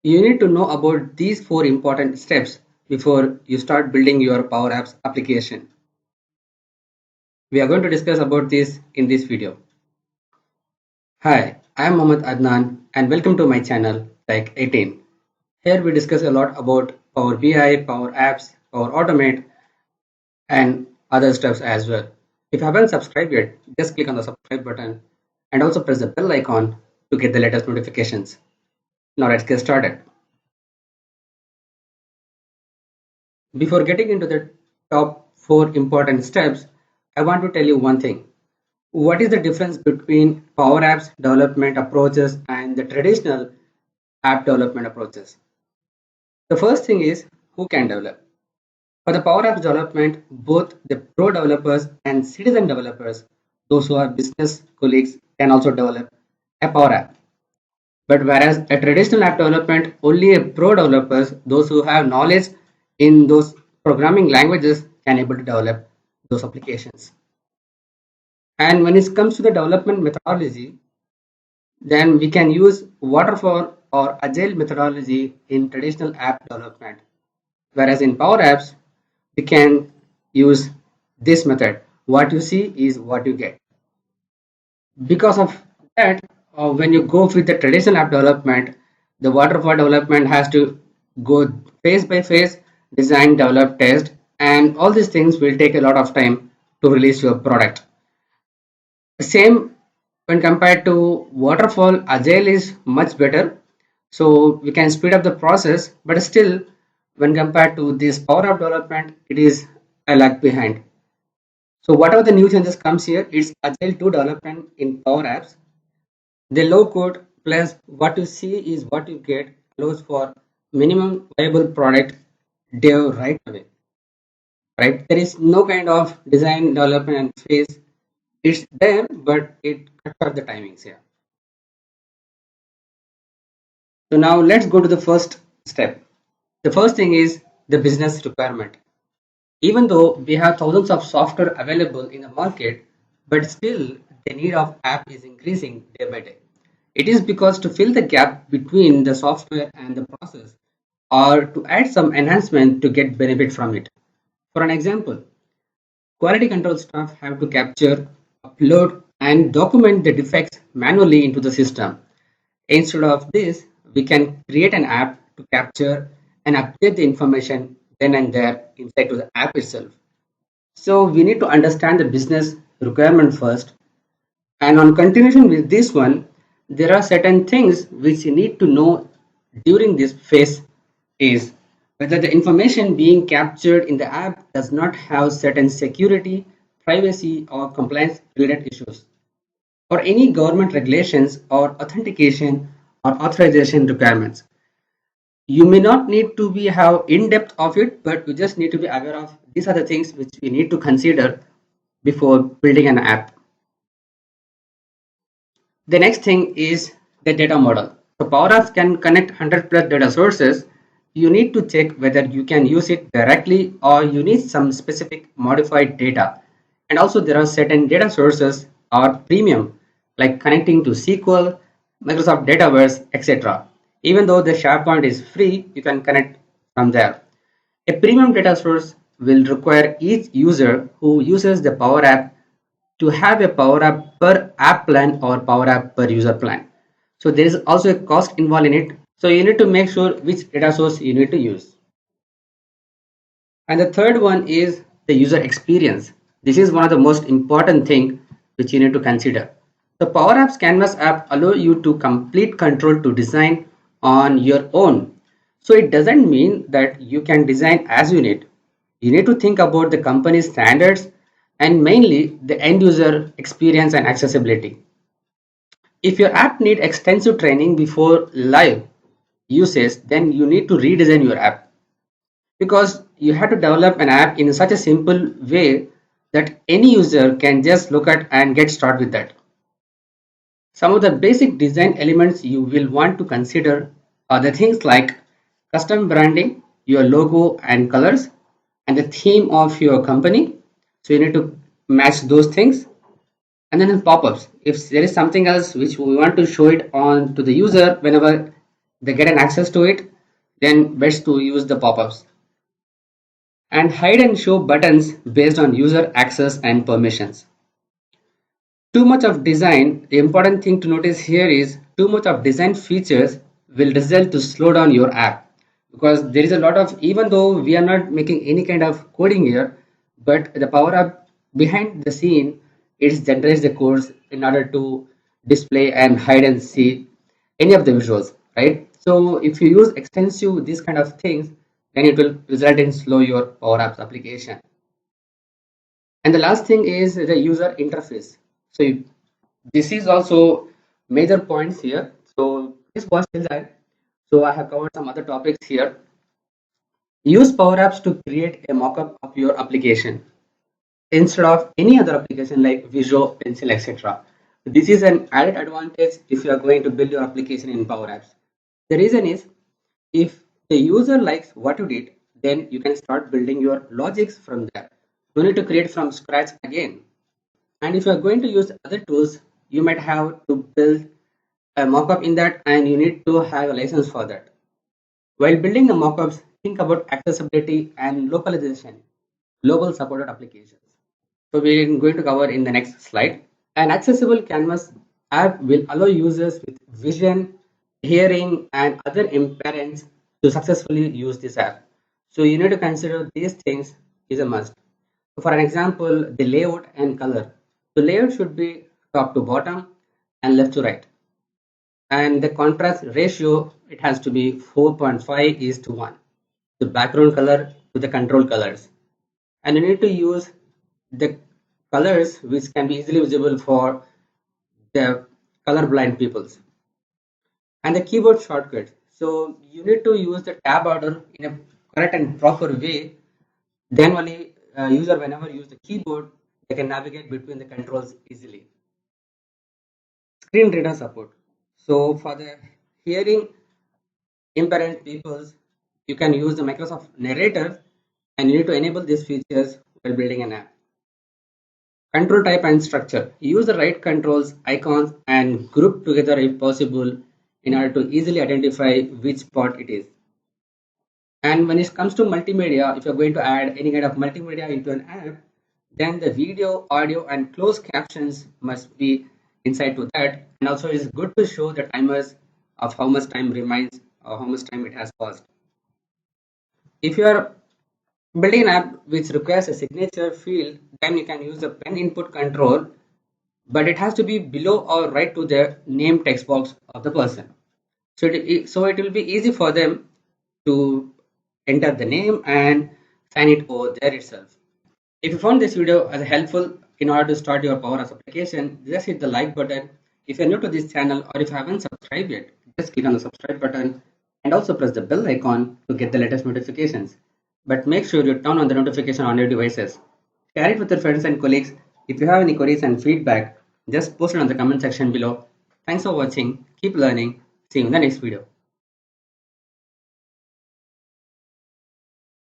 You need to know about these four important steps before you start building your Power Apps application. We are going to discuss about this in this video. Hi, I am Mohammed Adnan and welcome to my channel TAIK18. Here we discuss a lot about Power BI, Power Apps, Power Automate and other stuffs as well. If you haven't subscribed yet, just click on the subscribe button and also press the bell icon to get the latest notifications. Now let's get started. Before getting into the top four important steps, I want to tell you one thing. What is the difference between Power Apps development approaches and the traditional app development approaches? The first thing is who can develop. For the Power Apps development, both the pro developers and citizen developers, those who are business colleagues, can also develop a Power App. But whereas a traditional app development, only a pro developers, those who have knowledge in those programming languages, can able to develop those applications. And when it comes to the development methodology, then we can use waterfall or agile methodology in traditional app development. Whereas in Power Apps, we can use this method. What you see is what you get. Because of that, when you go with the traditional app development, the waterfall development has to go phase by phase, design, develop, test, and all these things will take a lot of time to release your product. Same when compared to waterfall, agile is much better. So we can speed up the process, but still, when compared to this power app development, it is a lag behind. So whatever the new changes comes here, it's agile to development in Power Apps. The low code plus what you see is what you get allows for minimum viable product dev right away. Right? There is no kind of design development phase. It's there, but it cuts off the timings here. So now let's go to the first step. The first thing is the business requirement. Even though we have thousands of software available in the market, but still the need of app is increasing day by day. It is because to fill the gap between the software and the process or to add some enhancement to get benefit from it. For an example, quality control staff have to capture, upload and document the defects manually into the system. Instead of this, we can create an app to capture and update the information then and there inside to the app itself. So we need to understand the business requirement first. And on continuation with this one, there are certain things which you need to know during this phase is whether the information being captured in the app does not have certain security, privacy or compliance related issues or any government regulations or authentication or authorization requirements. You may not need to be have in depth of it, but you just need to be aware of these are the things which we need to consider before building an app. The next thing is the data model. So Power Apps can connect 100 plus data sources. You need to check whether you can use it directly or you need some specific modified data. And also there are certain data sources or premium like connecting to SQL, Microsoft Dataverse, etc. Even though the SharePoint is free, you can connect from there. A premium data source will require each user who uses the Power App to have a Power App per app plan or Power App per user plan. So there is also a cost involved in it. So you need to make sure which data source you need to use. And the third one is the user experience. This is one of the most important thing which you need to consider. The Power Apps Canvas app allow you to complete control to design on your own. So it doesn't mean that you can design as you need. You need to think about the company's standards and mainly the end user experience and accessibility. If your app need extensive training before live usage, then you need to redesign your app because you have to develop an app in such a simple way that any user can just look at and get started with that. Some of the basic design elements you will want to consider are the things like custom branding, your logo and colors, and the theme of your company. So you need to match those things. And then in pop-ups, if there is something else which we want to show it on to the user whenever they get an access to it, then best to use the pop-ups. And hide and show buttons based on user access and permissions. Too much of design, the important thing to notice here is too much of design features will result to slow down your app, because there is a lot of, even though we are not making any kind of coding here, but the power up behind the scene, it generates the codes in order to display and hide and see any of the visuals, right? So if you use extensive these kind of things, then it will result in slow your power apps application. And the last thing is the user interface. So this is also major points here. So this was till that. So I have covered some other topics here. Use Power Apps to create a mockup of your application instead of any other application like Visio, Pencil, etc. This is an added advantage if you are going to build your application in Power Apps. The reason is, if the user likes what you did, then you can start building your logics from there. You need to create from scratch again. And if you are going to use other tools, you might have to build a mockup in that, and you need to have a license for that. While building the mockups, think about accessibility and localization, global supported applications. So we're going to cover in the next slide. An accessible Canvas app will allow users with vision, hearing, and other impairments to successfully use this app. So you need to consider these things is a must. So for an example, the layout and color. The layout should be top to bottom and left to right. And the contrast ratio, it has to be 4.5 is to 1. The background color to the control colors. And you need to use the colors which can be easily visible for the colorblind peoples. And the keyboard shortcut. So you need to use the tab order in a correct and proper way. Then only user whenever use the keyboard, they can navigate between the controls easily. Screen reader support. So for the hearing impaired peoples, you can use the Microsoft Narrator, and you need to enable these features while building an app. Control type and structure. Use the right controls, icons, and group together if possible in order to easily identify which part it is. And when it comes to multimedia, if you're going to add any kind of multimedia into an app, then the video, audio, and closed captions must be inside to that. And also, it's good to show the timers of how much time remains or how much time it has passed. If you are building an app which requires a signature field, then you can use the pen input control, but it has to be below or right to the name text box of the person. So it will be easy for them to enter the name and sign it over there itself. If you found this video as helpful in order to start your Power Apps application, just hit the like button. If you're new to this channel or if you haven't subscribed yet, just click on the subscribe button and also press the bell icon to get the latest notifications. But make sure you turn on the notification on your devices. Share it with your friends and colleagues. If you have any queries and feedback, just post it on the comment section below. Thanks for watching. Keep learning. See you in the next video.